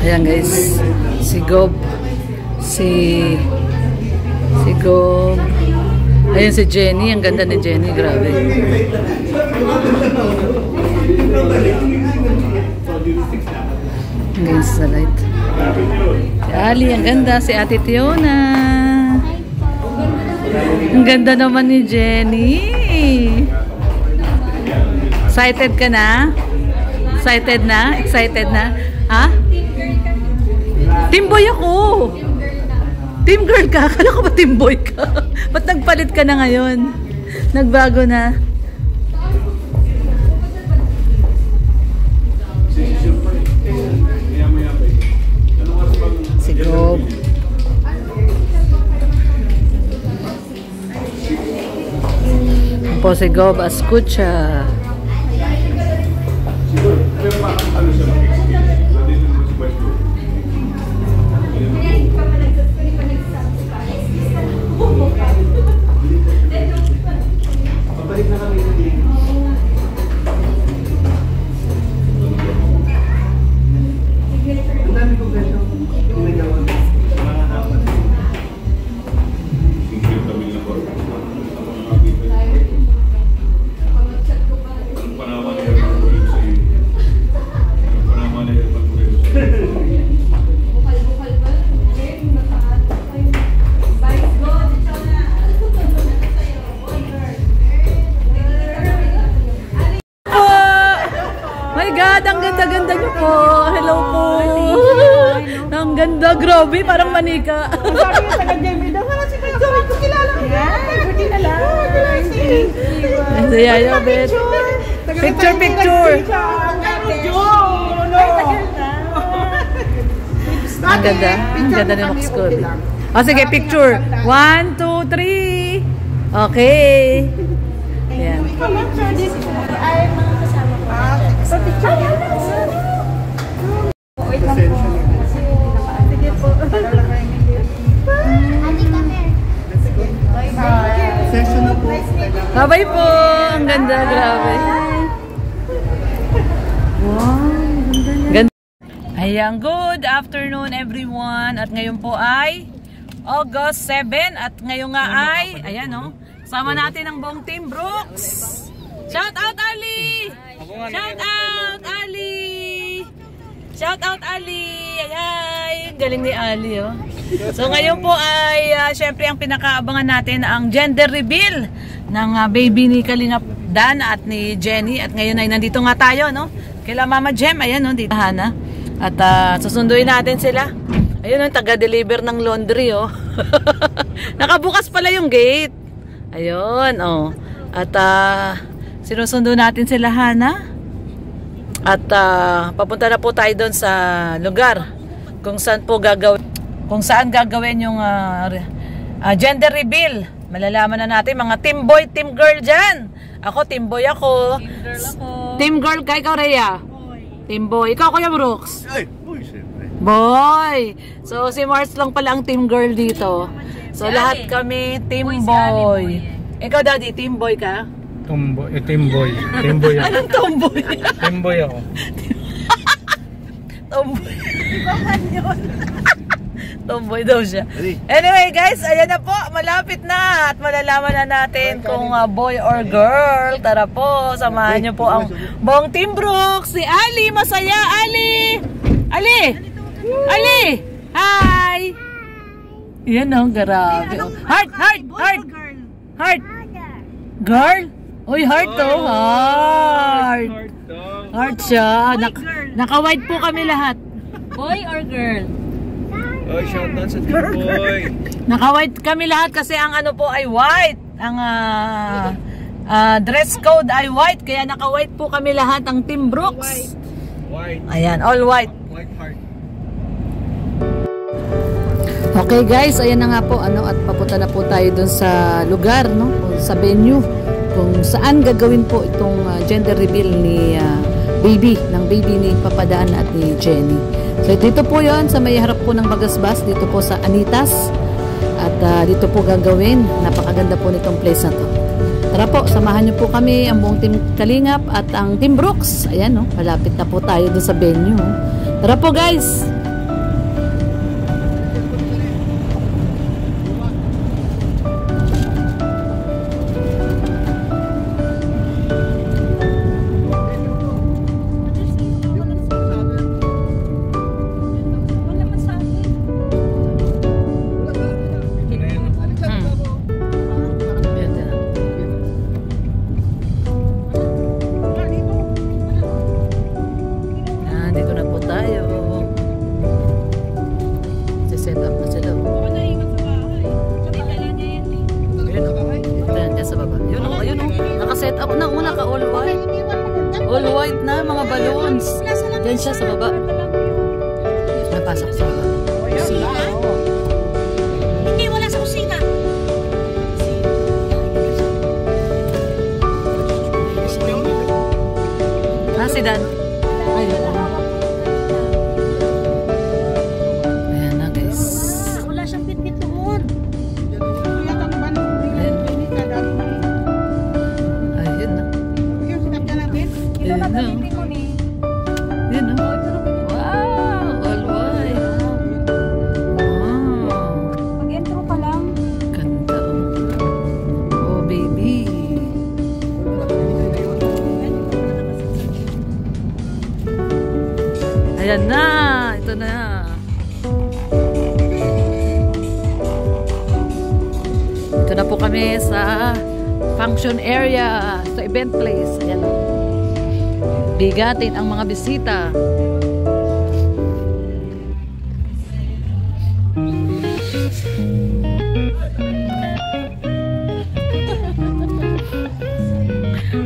Ayan guys, si Gob, si Gob. Ayan si Jenny, ang ganda ni Jenny, grabe. Guys, sa light. Si Ali, ang ganda. Si Ate Tiona. Ang ganda naman ni Jenny. Excited ka na? Excited na? Excited na? Ha? Team boy ako. Team girl ka. Akala ko ba team boy ka? Ba't nagpalit ka na ngayon? Nagbago na. Si Gob. Po si Gob Ascucha. Ang ganda-ganda niyo po. Hello po. Ang ganda, grabe, parang manika. Sabi yung taga-Jamie daw, si Kuya Joey ko kilala mo. Buti na lang. Si Yaya Bet. Picture. Ang ganda. Ang ganda ni Max Cody. O sige, picture. 1, 2, 3. Okay. Ayan. Ay, mga kasama ko. Sa picture. Wait lang po. Sige po. Bye-bye po. Ang ganda, grabe. Wow. Ganda. Ayan, good afternoon everyone. At ngayon po ay August 7. At ngayon nga ay, ayan o, sama natin ang buong Team Brooks. Shout out Ali! Shout out Ali! Shout out Ali! Ay, galing ni Ali oh. So ngayon po ay syempre ang pinakaabangan natin ang gender reveal ng baby ni Kalingap Dan at ni Jenny. At ngayon ay nandito nga tayo no. Kila Mama Jem, ayan no, dito Hana. At susunduin natin sila. Ayun ang taga-deliver ng laundry oh. Nakabukas pala yung gate. Ayun oh. At sinusundo natin sila Hana. At papunta na po tayo doon sa lugar kung saan po gagawin yung gender reveal. Malalaman na natin mga team boy, team girl dyan. Ako team boy ako. Team girl ako. Team girl ka, ikaw Rhea. Team boy. Ikaw Kuya Brooks. Ay, boy siyempre. Boy. So si Mars lang pala ang team girl dito. So lahat kami team boy. Ikaw Daddy, team boy ka? Tomboy, team boy. Team boy ako. Anong tomboy? Team boy ako. Tomboy. Tomboy daw siya. Anyway guys, ayan na po. Malapit na. At malalaman na natin kung boy or girl. Tara po, samahan nyo po ang buong Team Brooks. Si Ali, masaya. Ali! Ali! Ali! Hi! Yan o, grabe. Heart! Heart! Heart! Heart! Girl? Uy, heart to. Heart. Heart siya. Naka-white po kami lahat. Boy or girl? Oh, shout out sa team boy. Naka-white kami lahat kasi ang ano po ay white. Ang dress code ay white. Kaya naka-white po kami lahat ang Team Brooks. White. Ayan, all white. White heart. Okay guys, ayan na nga po at papunta na po tayo dun sa lugar, no? Sa venue kung saan gagawin po itong gender reveal ni baby ni Papadaan at ni Jenny. So dito po 'yon sa may harap po ng Bagasbas, dito po sa Anitas. At dito po gagawin. Napakaganda po nitong place na to. Tara po, samahan niyo po kami, ang buong Team Kalingap at ang Team Brooks. Ayan, no? Malapit na po tayo dun sa venue. Tara po guys. Ayun siya sa baba. Napasok sa baba. Hindi, wala sa kusina. Si Dan. Ayun. Ayan na guys. Wala siyang bit-bit doon. Ayun na. Yung sinakyan natin. Ayun na. Ayun na. Wow! All white. Wow. Pag-intro pa lang. Ganda. Oh baby. Ayan na. Ito na. Ito na po kami sa function area, sa event place. Ayan. Bigatin ang mga bisita.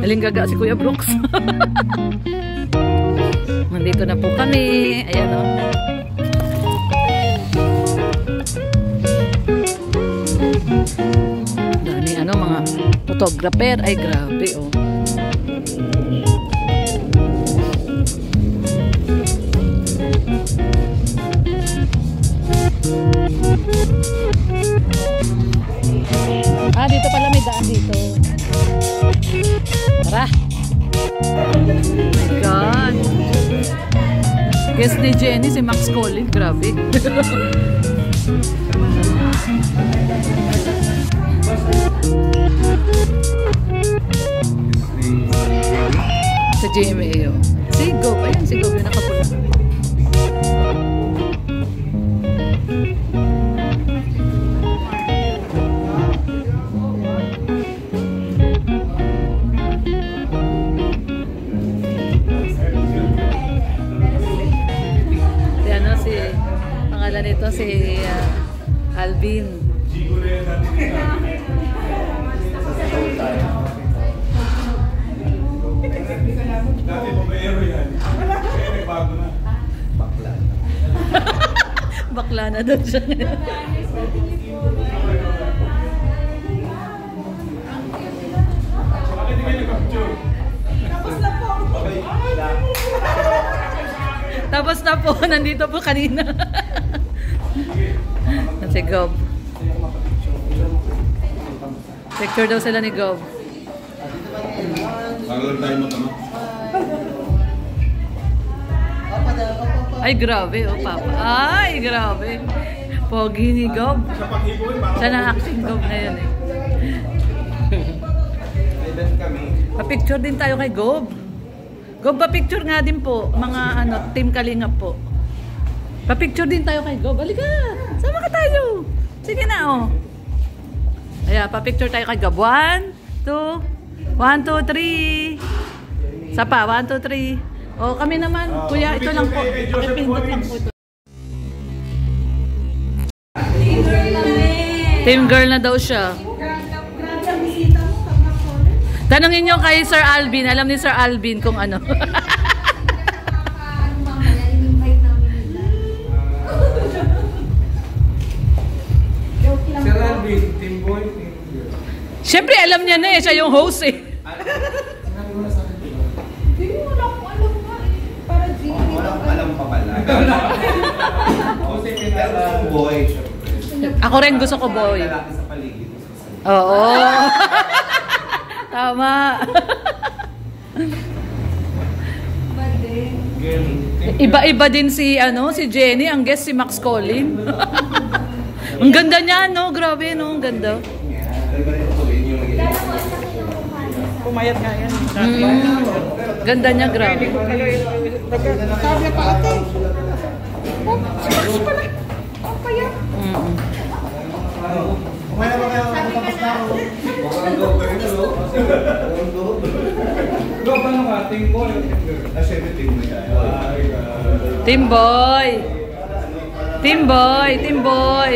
Alinggaga si Kuya Brooks. Nandito na po kami. Ayan o. Dami ano mga photographer. Ay grabe o. Ah, dito pala may daan dito. Tara. Oh my God. Guest ni Jenny, si Max Collin. Grabe. Sa GMA. Si Gob. Ayan, si Gob yung nakapula. Ito si Alvin. Bakla na doon siya. Tapos na po, nandito po kanina. Si Gob. Picture daw sila ni Gob. Ay, grabe, oh, Papa. Ay, grabe. Pogi ni Gob. Siya na acting Gob na yun, eh. Pa-picture din tayo kay Gob. Gob, pa-picture nga din po. Mga ano, Team Kalingap po. Pa-picture din tayo kay Gob. Halika! Sama ka tayo! Sige na, oh. Ayan, pa-picture tayo kay Gob. 1, 2, 1, 2, 3. Isa pa, 1, 2, 3. Oh, kami naman. Kuya, ito lang po. Pakipindot lang po ito. Team girl na daw siya. Tanungin nyo kay Sir Alvin. Alam ni Sir Alvin kung ano. Sir Alvin, team boy, team girl. Siyempre, alam niya na eh. Siya yung host eh. Hindi mo wala akong alam nga eh. Para G. Wala akong alam pa pala. Pero boy, syempre. Ako rin gusto ko boy. Lalaki sa paligid. Oo. Tama. Iba-iba din si si Jenny, ang guest si Max Collin. Ang ganda niya, no? Grabe, no? Ang ganda. Pumayat nga yan. Ganda niya, grabe. Sabi pa ate. Oh, si Max pala. Oh, kaya. Kumaya ba kayo? Tapos na ako. Wakang go pa rin, no? Go, paano ka? Team boy o team girl? Syempre team mo yan. Team boy. Team boy. Team boy.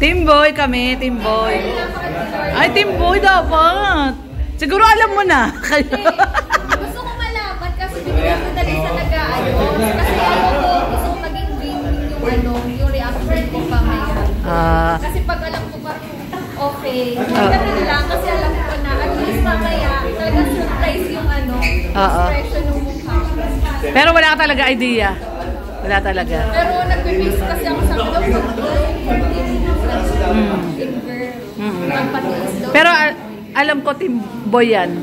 Team boy kami. Team boy. Ay, team boy dapat. Siguro alam mo na. Gusto ko malapat kasi bigyan ko dali sa nag-aayos. Kasi ako po, gusto kong maging dreaming yung reaction ko pa ngayon. Kasi pag alam ko pa okay, ganun lang. Kasi alam ko na at least mamaya, talagang surprise yung expression ng mukha. Pero wala ka talaga idea. Wala talaga. Pero nag-base kasi ako sa Pero alam ko team boy yan.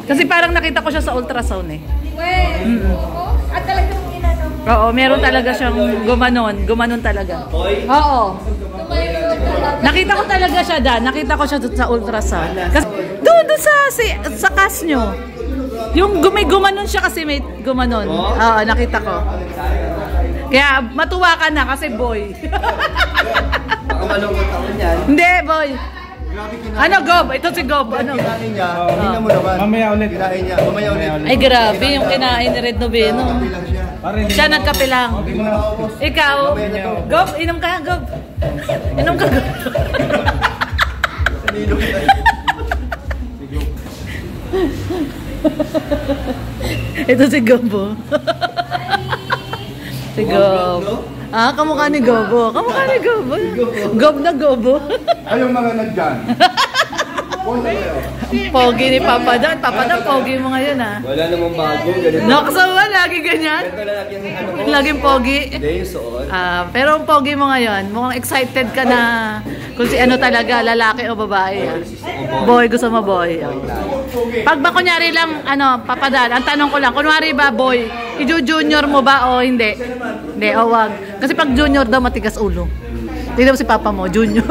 Kasi parang nakita ko siya sa ultrasound eh. Oo. At talagang Oo, meron talaga siyang gumanon talaga. Oo. Nakita ko talaga siya nakita ko siya sa ultrasound. Kasi doon sa cast nyo. Yung may gumanon siya kasi may gumanon. Oo, nakita ko. Kaya matuwa ka na kasi boy. Baka malungkot ako niyan. Hindi, boy. Ano, Gob? Ito si Gob. Ano? Kinain niya, hindi mo naman. Mamaya ulit. Kinain niya, mamaya ulit. Ay, grabe yung kinain ni Red Noveno. Bilang siya. Siya nagkapilang. Ikaw, Gob, inom ka, Gob. Inom ka, Gob. Ito si Gob. Si Gob. Kamukha ni Gobo. Kamukha ni Gobo. Gob na Gobo. Ay, yung mga nagdyan. Pogi ni Papa Dan. Papa Dan, pogi mo ngayon Wala namang bago. Ganito. Nakasawa, lagi ganyan. Laging pogi. Hindi, suot. Pero ang pogi mo ngayon, mukhang excited ka na kung si ano talaga, lalaki o babae. Boy, gusto mo boy. Pag ba kunyari lang, Papa Dan, ang tanong ko lang, kunwari ba boy, i-junior mo ba o hindi? Hindi, o wag. Kasi pag junior daw, matigas ulo. Tignan mo si Papa mo, junior.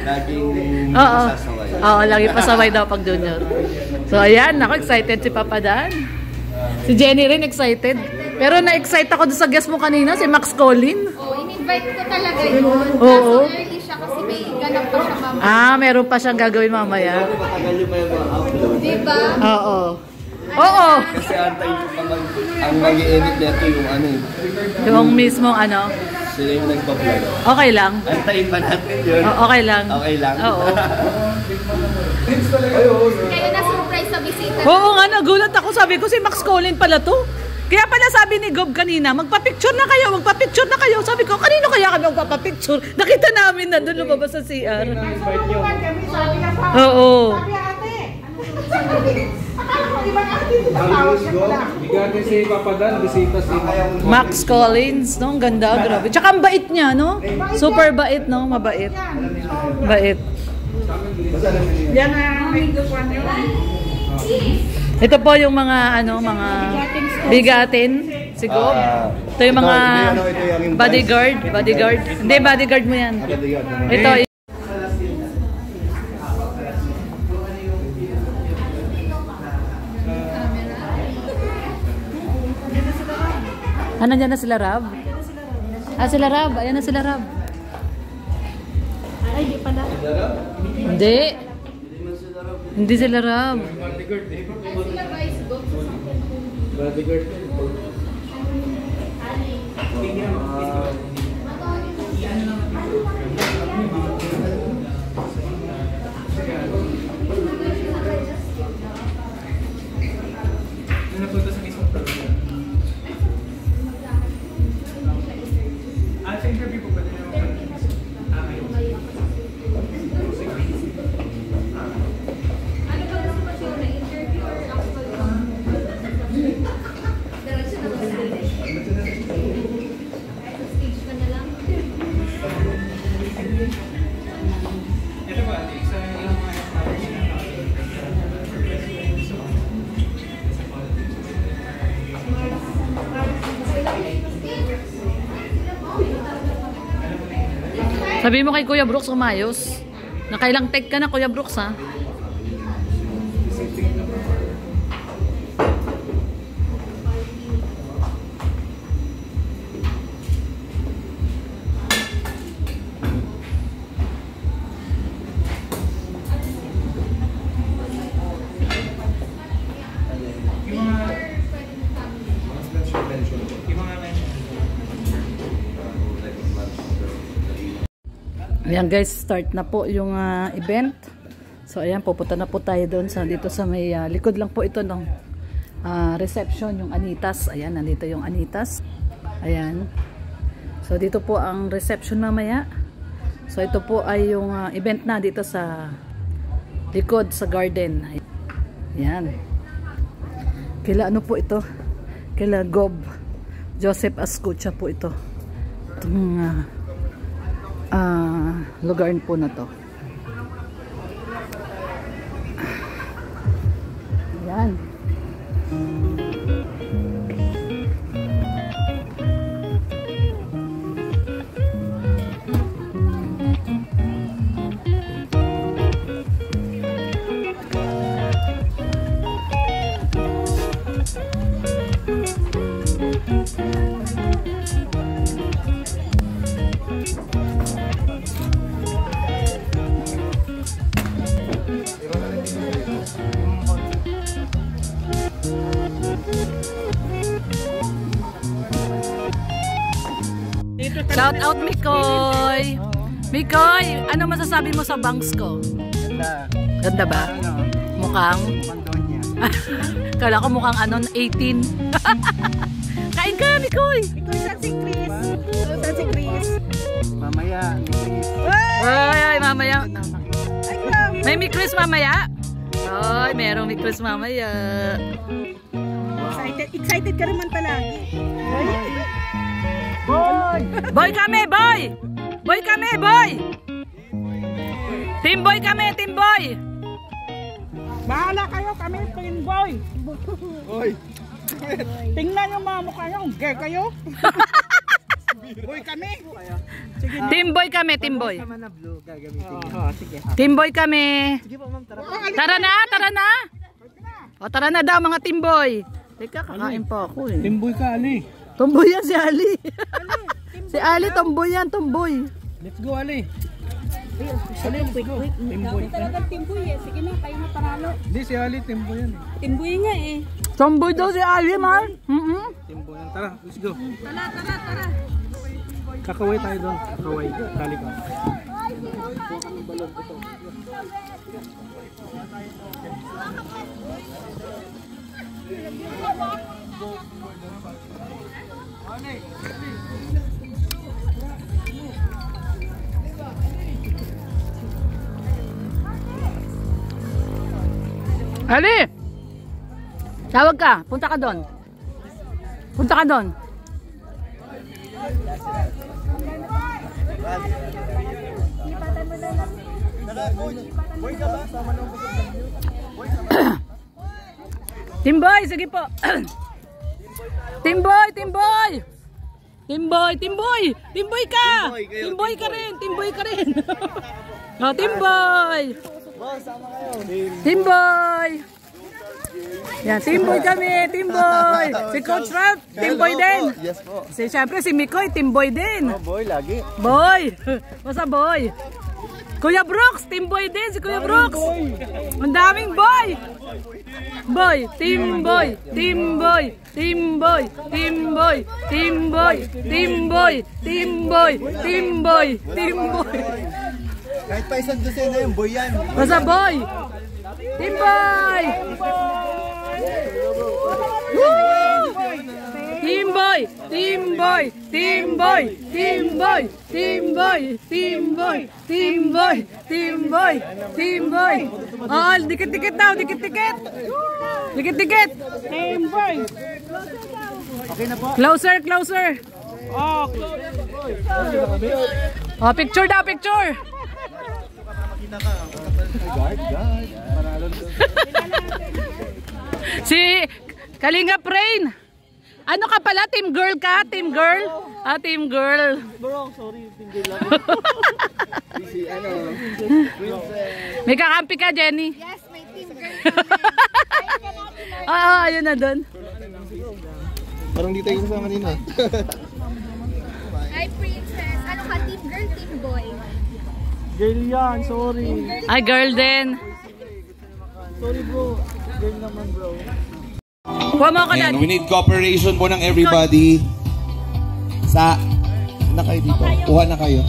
Laging pasasaway. Oo, lagi pasaway daw pag junior. So ayan, ako excited si Papa Dan. Si Jenny rin excited. Pero na-excite ako doon sa guest mo kanina, si Max Colin. In-invite ko talaga yun. Oo. Kaso early siya kasi may ganap pa siya mamaya. Meron pa siyang gagawin mamaya. Matagal yung may mga upload. Diba? Oo. Oo. Kasi antay pa ang mag-i-edit nito yung Yung mismong sila yung nagpa-vlog. okay lang. Antayin pa natin yun. Okay lang. Okay lang. Oo. Kaya na-surprise sa bisita. Oo nga, nagulat ako. Sabi ko si Max Colin pala to. Kaya pala sabi ni Gob kanina, magpa-picture na kayo, magpa-picture na kayo. Sabi ko, kanino kaya kami magpa-picture? Nakita namin na doon lumabas sa CR. Oo. Bigati si Papa Dan, bisita si Max Collins, no? Ang ganda, grabe. Tsaka ang bait niya, no? Super bait, no? Mabait. Bait. Yan ang may dukuan nyo. Ito po yung mga, mga bigatin. Si Gob. Ito yung mga bodyguard. Hindi, bodyguard mo yan. Ito, nandiyan na sila Rab? Sila Rab. Ayan na sila Rab. Ay, di pala. Hindi. Hindi sila Rab. Sila guys, go. bodyguard. Napunta sa mismong program. Sa interview po ba din yung Ano ba gusto mo siya na interview or actual? Diretso na ba stage ka na lang? ito ba, isa yung mga Sabi mo kay Kuya Brooks umayos. Nakailang take ka na Kuya Brooks ha? Ayan guys, start na po yung event. So ayan, pupunta na po tayo doon dito sa may likod lang po ito ng reception, yung Anitas. Ayan, nandito yung Anitas. Ayan. So dito po ang reception mamaya. So ito po ay yung event na dito sa likod sa garden. Ayan. Kila ano po ito? Kila Gob Joseph Ascucha po ito. Itong lugar po na to. Ayan. Shout out Mikoy! Mikoy, ano masasabi mo sa bangs ko? Ganda. Ganda ba? Ano? Mukhang? Pandonya. Kala ko mukhang 18. Kain ka, Mikoy! Ikaw saan si Chris? Saan si Chris? Mamaya, ni Chris. Ay, mamaya. Ay, grabe. May Chris mamaya? Ay, merong Chris mamaya. Excited ka naman palagi. Boy kami, boy! Boy kami, boy! Team boy kami, team boy! Bahala kayo, kami team boy. Boy. Tingnan yung mga mukha nyo. Gay kayo. Boy kami. Sige. Team boy kami, team boy. Sama na blue gagamitin. Sige. Team boy kami. Sige po, ma'am, tara. Tara na, tara na. O tara na daw mga team boy. Teka, kakain pa ako eh. Timboy ka, Ali. Tomboy yan si Ali. Si Ali, tomboy yan, tomboy. Let's go, Ali. Ali, let's go. Timboy. Talagang timboy eh. Sige na, kayo na panalo. Hindi, si Ali, timboy yan. Timboy nga eh. Tomboy daw si Ali, man. Timboy yan. Tara, let's go. Tara. Kakaway tayo doon. Kakaway. Tali ka. Ali! Tawag ka. Punta ka doon. Punta ka doon. Timboy, sige po. Timboy, Timboy. Timboy, Timboy. Timboy ka. Timboy ka rin, Timboy ka rin. Oh, Timboy. Timboy. Yan, Timboy kami, Timboy. Si Coach Ralph, Timboy din. Yes po. Siyempre si Mikoy, Timboy din. Oh, boy, lagi. Boy. Basta boy. Kuya Brooks, Timboy din si Kuya Brooks. Ang daming boy. Boy, Timboy, Timboy, Timboy, Timboy, Timboy, Timboy, Timboy, Timboy, Timboy. Kahit pa isang dosena yung boy yan. Basta boy. Timboy. Timboy, Timboy, Timboy, Timboy, Timboy, Timboy, Timboy, Timboy, Timboy. Oh, dikit-dikit daw, dikit-dikit. Dikit-dikit. Timboy. Okay na po. Closer, closer. Oh, Oh, picture daw, picture. Si Kalinga Prain. Ano ka pala? Team girl ka? Team girl? Ah, team girl. bro, sorry, tingin lang. Si ano, May kakampi ka, Jenny? Yes, may team girl. Ayun na doon. parang di tayo kasama nila. Hi, princess. Ano ka, team girl, team boy? Girl yan, sorry. Ay, girl din. Sorry bro, girl naman bro. Kuha mo ako Ayan, dyan. we need cooperation po ng everybody. Na kayo dito. Kuha na kayo.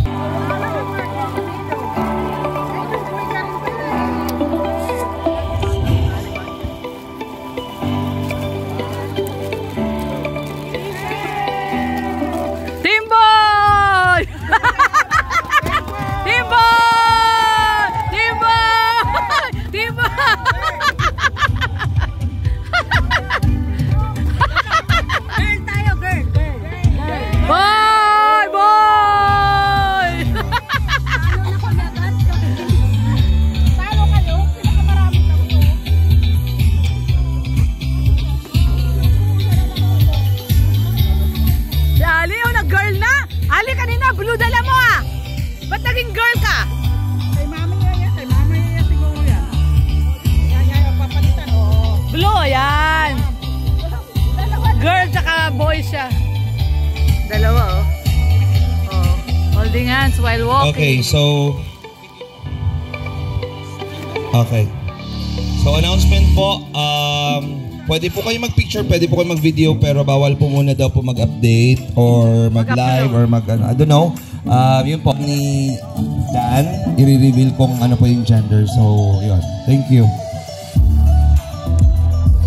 Holding hands while walking. Okay, so... Okay. So, announcement po. Pwede po kayo mag-picture, pwede po kayo mag-video, pero bawal po muna daw po mag-update or mag-live or mag-ano. I don't know. Yun po ni Dan. I-reveal kung ano po yung gender. So, yun. Thank you.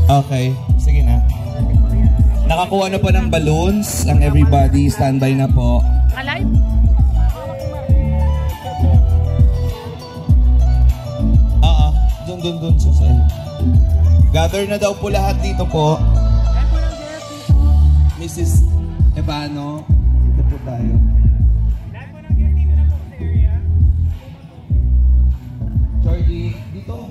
Okay. Sige na. Nakakuha na po ng balloons ang everybody. Standby na po. Alive? Doon sa side. Gather na daw po lahat dito po. Mrs. Ebano, dito po tayo. Jordy, dito.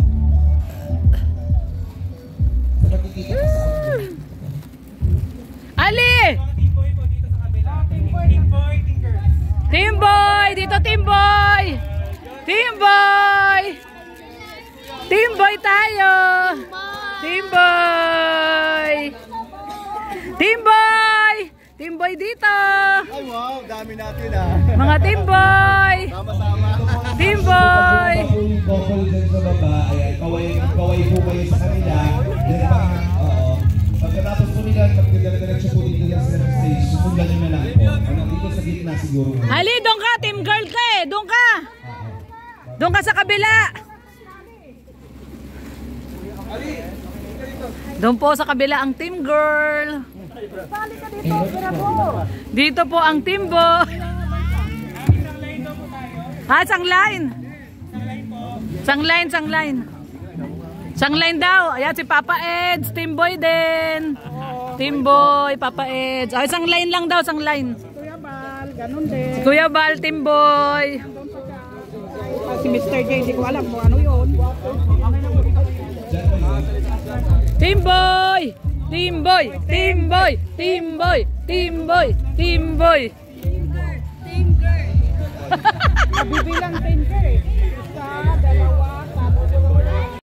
Ali! Team Boy! Dito Team Boy! Team Boy! Team Boy tayo! Team Boy! Team Boy! Team Boy dito! Ay wow, dami natin ah. Mga Team Boy! Sama-sama. Team Boy! Couple dyan sa baba. Ayan, kaway po kayo sa kanila. Pagkatapos po nila, magdadala-diretso po dito lang sa stage. Susundan nyo na lang po. Dito sa gitna siguro. Ali, doon ka! Team Girl ka eh! Doon ka! Doon ka sa kabila! Doon po sa kabila ang Team Girl. Dito po ang Team Boy. Sang line. Sang line daw. Ayan si Papa Eds, Team Boy din. Team Boy, Papa Eds. Ay, sang line lang daw, sang line. Kuya Bal, ganun din. Si Kuya Bal, Team Boy. Si Mr. J, hindi ko alam kung ano yun. Team Boy! Team Boy! Team Boy! Team Boy! Team Boy! Team Boy! Bibilang 10 ka eh.